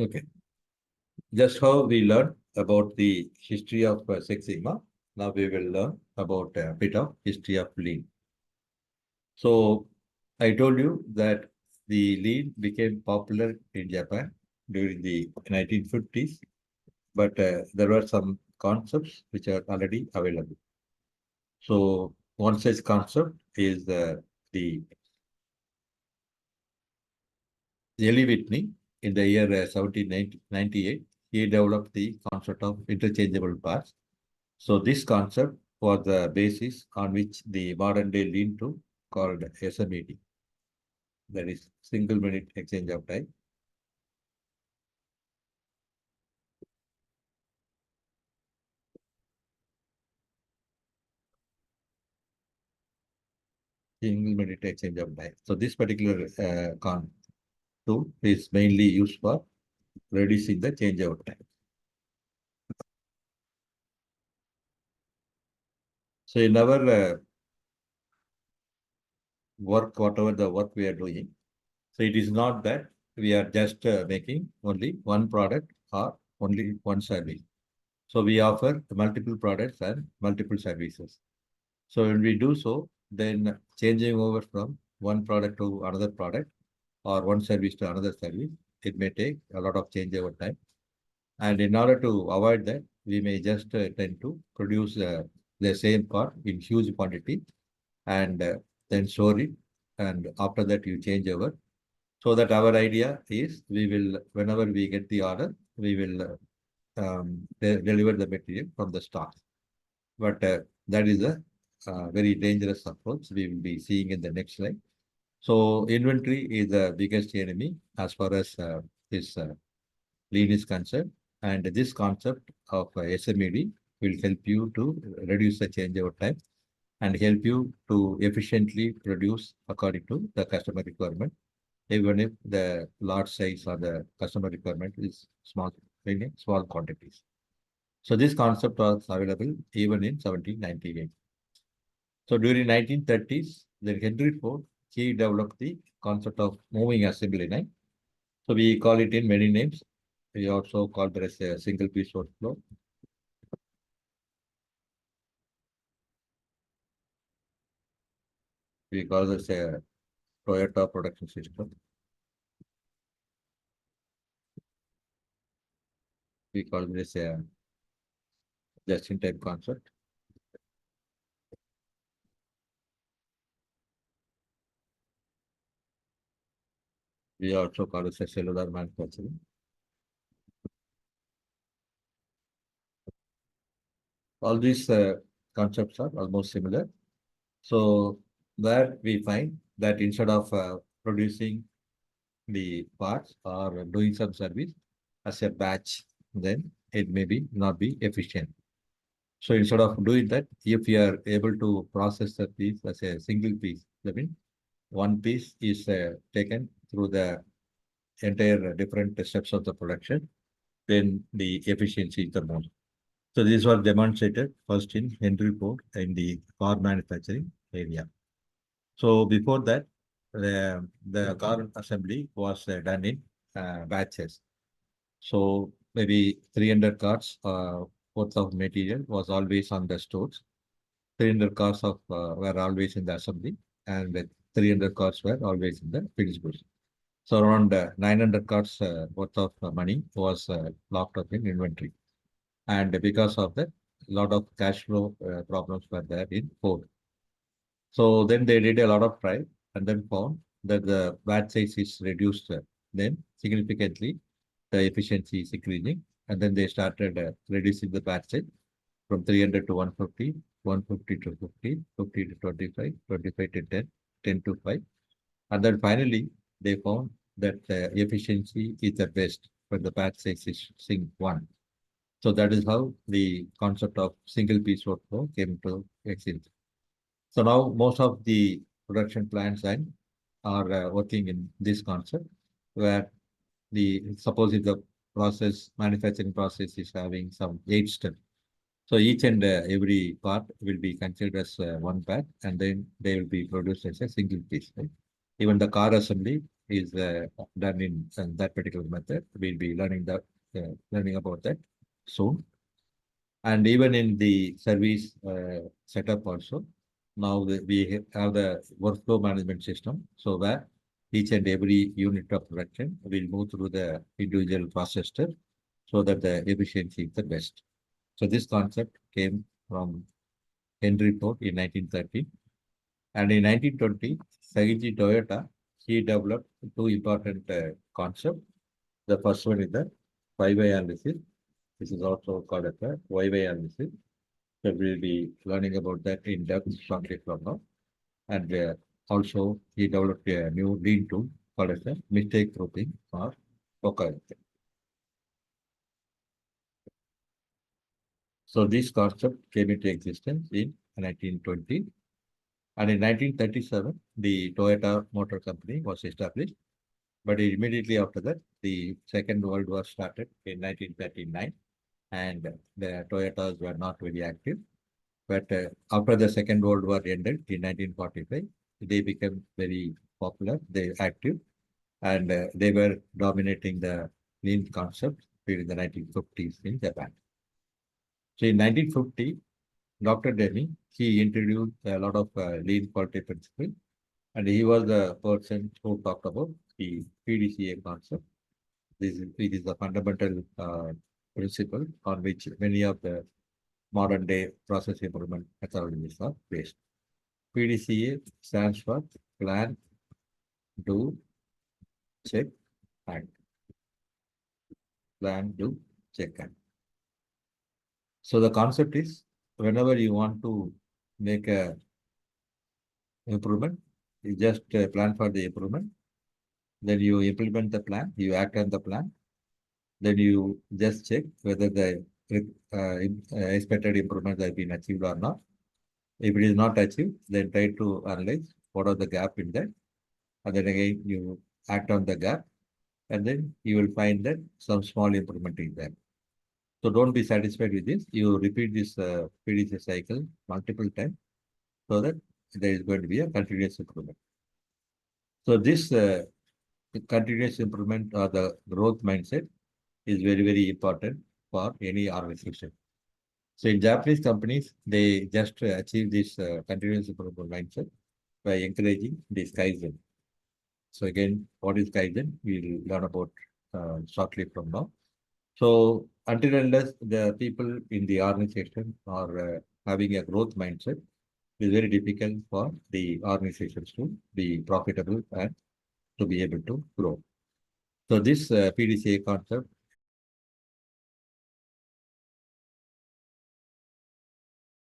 Okay. Just how we learned about the history of Six Sigma, now we will learn about a bit of history of Lean. So I told you that the Lean became popular in Japan during the 1950s, but there were some concepts which are already available. So one such concept is the Eli Whitney in the year 1798. He developed the concept of interchangeable parts. So this concept was the basis on which the modern day lean to called SMED, that is single minute exchange of time. Single minute exchange of time. So this particular tool is mainly used for reducing the changeover time. So in our work, whatever the work we are doing, so it is not that we are just making only one product or only one service. So we offer multiple products and multiple services. So when we do so, then changing over from one product to another product or one service to another service, it may take a lot of change over time. And in order to avoid that, we may just tend to produce the same part in huge quantity and then store it. And after that, you change over. So that our idea is we will, whenever we get the order, we will deliver the material from the stock. But that is a very dangerous approach we will be seeing in the next slide. So inventory is the biggest enemy as far as this lean is concerned. And this concept of SMED will help you to reduce the changeover time and help you to efficiently produce according to the customer requirement, even if the large size or the customer requirement is small, in small quantities. So this concept was available even in 1798. So during 1930s, then Henry Ford, he developed the concept of moving assembly line. So we call it in many names. We also call it as a single piece workflow. We call this a Toyota production system. We call this a just-in-time concept. We also call it a cellular manufacturing. All these concepts are almost similar. So there we find that instead of producing the parts or doing some service as a batch, then it may be not be efficient. So instead of doing that, if you are able to process the piece as a single piece, that means one piece is taken through the entire different steps of the production, then the efficiency is the most. So this was demonstrated first in Henry Ford in the car manufacturing area. So before that, the car assembly was done in batches. So maybe 300 cars worth of material was always on the stores. 300 cars of were always in the assembly, and the 300 cars were always in the finished goods. So around 900 cars worth of money was locked up in inventory. And because of that, a lot of cash flow problems were there in Ford. So then they did a lot of trial and then found that the batch size is reduced then significantly, the efficiency is increasing. And then they started reducing the batch size from 300 to 150, 150 to 50, 50 to 25, 25 to 10, 10 to 5. And then finally, they found that the efficiency is the best when the batch size is sync 1. So that is how the concept of single piece workflow came to exist. So now most of the production plants and are working in this concept where the suppose if the process manufacturing process is having some 8 steps. So each and every part will be considered as one part and then they will be produced as a single piece. Right? Even the car assembly is done in that particular method. We'll be learning about that soon. And even in the service setup also, now we have the workflow management system. So where each and every unit of production will move through the individual process step so that the efficiency is the best. So this concept came from Henry Ford in 1930. And in 1920, Saiji Toyota, he developed two important concepts. The first one is the five-way analysis. This is also called as the Y-way analysis. So we'll be learning about that in depth shortly from now. And also, he developed a new lean tool called as the mistake proofing or OKR. So this concept came into existence in 1920. And in 1937, the Toyota Motor Company was established. But immediately after that, the Second World War started in 1939, and the Toyotas were not very active. But after the Second World War ended in 1945, they became very popular, they active, and they were dominating the lean concept during the 1950s in Japan. So in 1950, Dr. Deming, he introduced a lot of lean quality principles, and he was the person who talked about the PDCA concept. It is the fundamental principle on which many of the modern day process improvement methodologies are based. PDCA stands for plan, do, check, act. Plan, do, check, act. So the concept is whenever you want to make a improvement, you just plan for the improvement. Then you implement the plan, you act on the plan. Then you just check whether the expected improvements have been achieved or not. If it is not achieved, then try to analyze what are the gap in that. And then again, you act on the gap. And then you will find that some small improvement is there. So don't be satisfied with this. You repeat this PDCA cycle multiple times so that there is going to be a continuous improvement. So this continuous improvement or the growth mindset is very, very important for any organization. So in Japanese companies, they just achieve this continuous improvement mindset by encouraging this Kaizen. So again, what is Kaizen? We'll learn about shortly from now. So until unless the people in the organization are having a growth mindset, it is very difficult for the organizations to be profitable and to be able to grow. So this PDCA concept